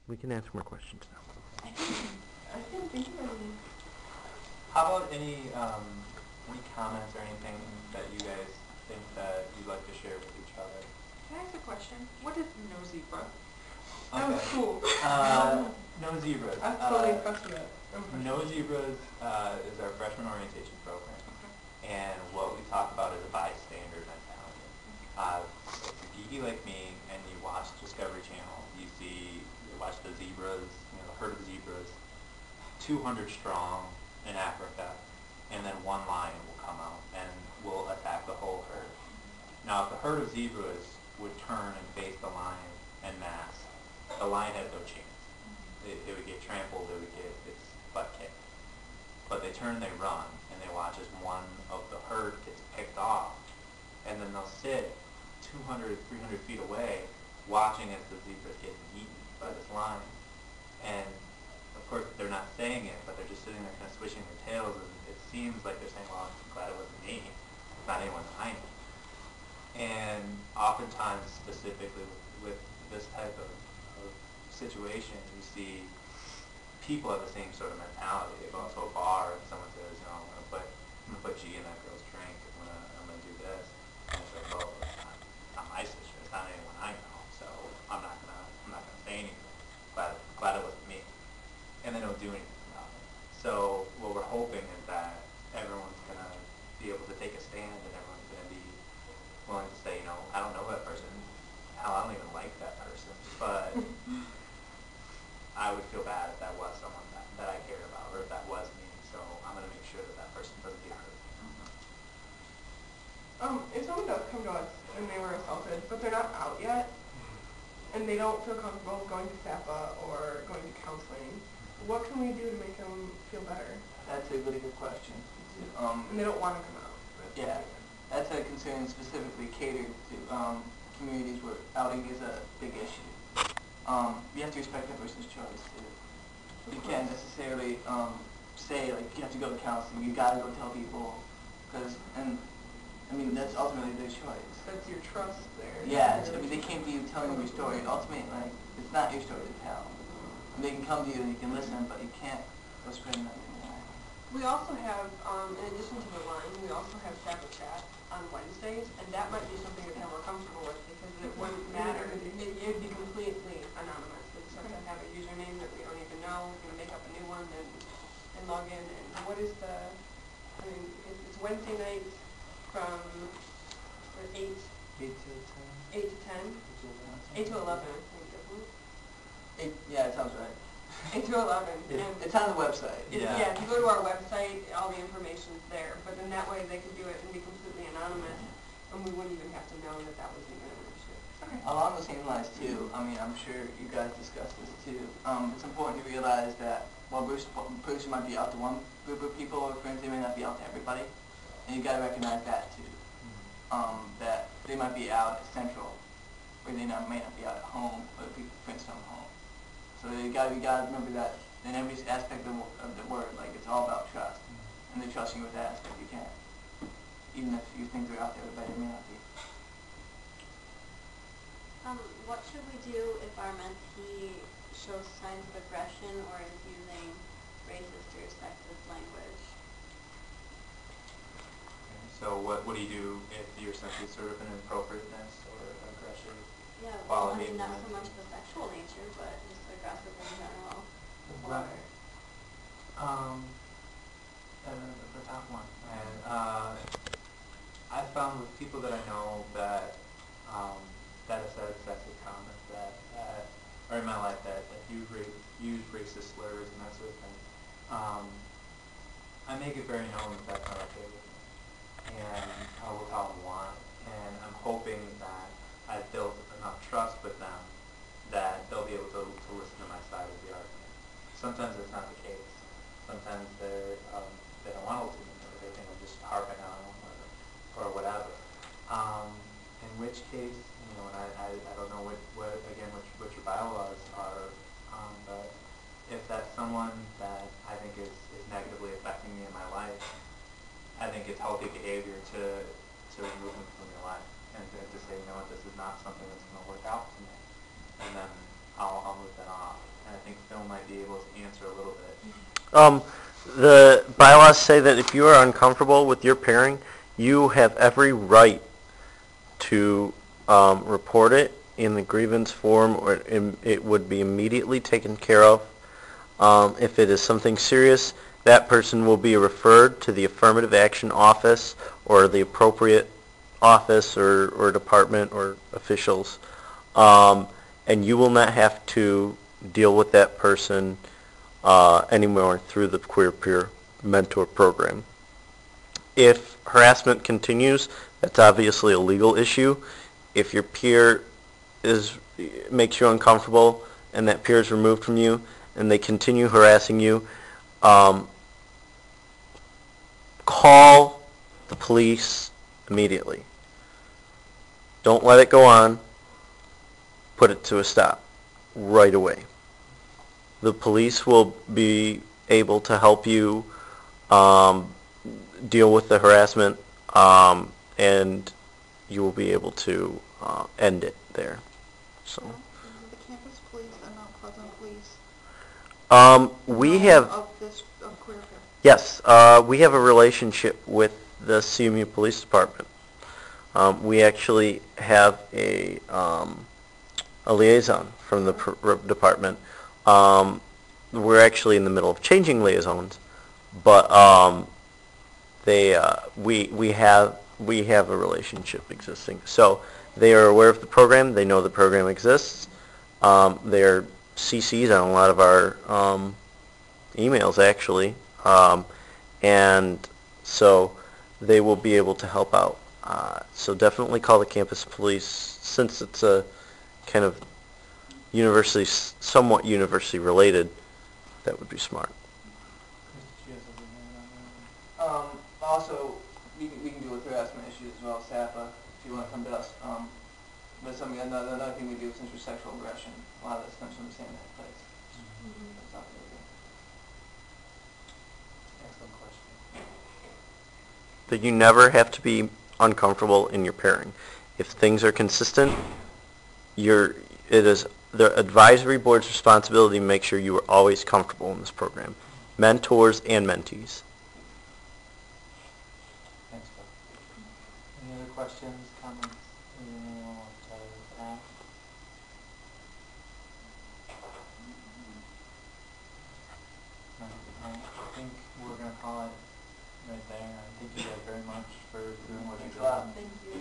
We can ask more questions now. I think we can. How about any comments or anything that you guys think that you'd like to share with each other? Can I ask a question? What is no zebra? Okay. That was cool. No Zebras. I was totally impressed with that. No Zebras is our freshman orientation program. And what we talk about is a bystander mentality. If you're geeky like me and you watch Discovery Channel, you watch the zebras, the herd of zebras, 200 strong in Africa, and then one lion will come out and will attack the whole herd. Now, if the herd of zebras would turn and face the lion en masse, the lion has no chance. It would get trampled, it would get its butt kicked. But they turn, they run, and they watch as one of the herd gets picked off, and then they'll sit 200, 300 feet away watching as the zebra's getting eaten by this lion. And of course they're not saying it, but they're just sitting there kind of swishing their tails, and it seems like they're saying, well, I'm glad it wasn't me. It's not anyone I know. And oftentimes, specifically with this type of situation, you see people have the same sort of mentality. They go out to a bar and someone says, I'm gonna put G in that girl's drink. I'm gonna do this. And it's like, well, it's not my sister. It's not anyone I know. So I'm not gonna say anything. Glad it wasn't me. And they don't do anything about it. So what we're hoping is that everyone's gonna be able to take a stand, and everyone's gonna be willing to say, I don't know that person. Hell, I don't even like that person. But I would feel bad if that was someone that I cared about, or if that was me. So I'm going to make sure that person doesn't get hurt. If someone does come to us and they were assaulted, but they're not out yet, and they don't feel comfortable going to SAPA or going to counseling, what can we do to make them feel better? That's a really good question. And they don't want to come out. Yeah, that's a concern specifically catered to communities where outing is a big issue. You have to respect that person's choice too. You can't necessarily say like you have to go to counseling. You got to go tell people, that's ultimately their choice. That's your trust there. Yeah, they came to you telling them your story. Ultimately, it's not your story to tell. They can come to you and you can listen, but you can't go spreading that. We also have, in addition to the line, we also have SAPA chat on Wednesdays, and that might be something that they're more comfortable with because it wouldn't matter. It'd be completely anonymous. We just have to have a username that we don't even know. We're going to make up a new one and log in. And what is it's Wednesday night from 8 to 10? 8 to 10? 8 to 11, I think, isn't it? Yeah, it sounds right. 8 to 11. It's on the website. Yeah, if you go to our website, all the information's there. But then that way they could do it and be completely anonymous, and we wouldn't even have to know that was even an issue. Okay. Along the same lines too, I'm sure you guys discussed this too. It's important to realize that while a person might be out to one group of people or friends, they may not be out to everybody. And you got to recognize that too. That they might be out at Central, where they may not be out at home, but friends come home. So you got to remember that in every aspect of the word, it's all about trust. And they're trusting you with that aspect you can. Even if you think they're out there, but they may not be. What should we do if our mentee shows signs of aggression or is using racist or sexist language? Okay, so what do you do if you're sensitive sort of an inappropriateness or aggression? Yeah, quality not so much the sexual nature, but just aggressive in general. Right. The top one. And I found with people that I know that that have said sexist comments that are in my life that use racist slurs and that sort of thing, I make it very known that that's not okay with me. And I will tell them why. And I'm hoping that I've built enough trust with them that they'll be able to listen to my side of the argument. Sometimes that's not the case. Sometimes they don't want to listen to me, or they think I'm just harping on them or whatever. In which case, and I don't know what your bylaws are, but if that's someone that I think is negatively affecting me in my life, I think it's healthy behavior to remove them from your life and to say, this is not something that's going to work out for me. And then I'll was then off. And I think Phil might be able to answer a little bit. The bylaws say that if you are uncomfortable with your pairing, you have every right to report it in the grievance form, or it would be immediately taken care of. If it is something serious, that person will be referred to the affirmative action office or the appropriate office or department or officials, and you will not have to deal with that person anymore through the Queer Peer Mentor Program. If harassment continues, that's obviously a legal issue. If your peer makes you uncomfortable and that peer is removed from you and they continue harassing you, call the police immediately. Don't let it go on. Put it to a stop right away. The police will be able to help you deal with the harassment, and you will be able to end it there. So. The campus police and Mount Pleasant police. We have. Of Queer Peer. Yes, we have a relationship with the CMU Police Department. We actually have a liaison from the department. We're actually in the middle of changing liaisons, but we have a relationship existing. So they are aware of the program. They know the program exists. They're CC'd on a lot of our emails, actually, and so they will be able to help out. So definitely call the campus police, since it's a kind of somewhat university related. That would be smart. Also, we can deal with harassment issues as well, SAPA, if you want to come to us. But something, another thing we do is sexual aggression. A lot of this comes from the same place. That's not really good. Excellent question. That you never have to be uncomfortable in your pairing. If things are consistent, it is the advisory board's responsibility to make sure you are always comfortable in this program. Mentors and mentees. Thanks, Phil. Any other questions, comments? Anyone want to ask? I think we're going to call it right there. Thank you guys very much for doing what you're doing. Thank you.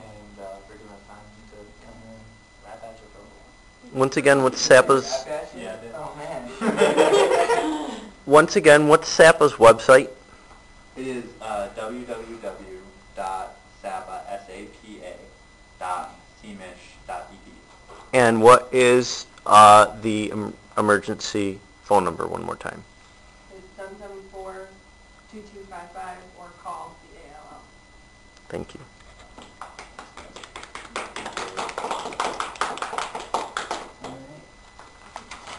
And for giving us time to come here and rap at you for a little. Once again, what's SAPA's? Yeah, I did. Oh, man. Once again, what's SAPA's website? It is www.sapa.cmish.edu. And what is the emergency phone number one more time? It's 774-2255 or call the ALL. Thank you.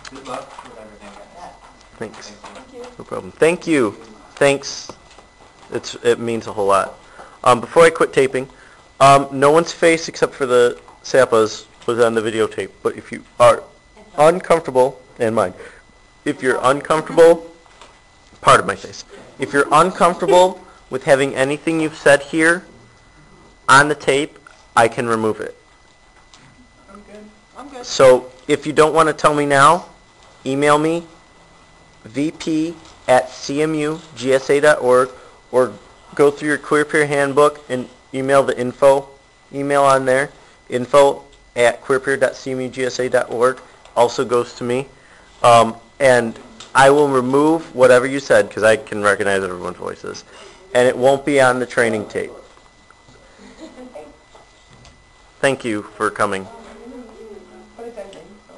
Good luck with everything, guys. Thanks. Thank you. No problem. Thank you. Thanks. It means a whole lot. Before I quit taping, no one's face except for the SAPA's was on the videotape. But if you are uncomfortable, and mine, if you're uncomfortable, part of my face. If you're uncomfortable with having anything you've said here on the tape, I can remove it. I'm good. I'm good. So if you don't want to tell me now, email me, vp@cmugsa.org, or go through your Queer Peer Handbook and email the email on there, info@queerpeer.cmugsa.org, also goes to me. And I will remove whatever you said, because I can recognize everyone's voices, and it won't be on the training tape. Thank you for coming. But it's ending, so.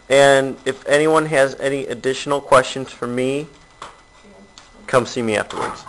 And if anyone has any additional questions for me, come see me afterwards.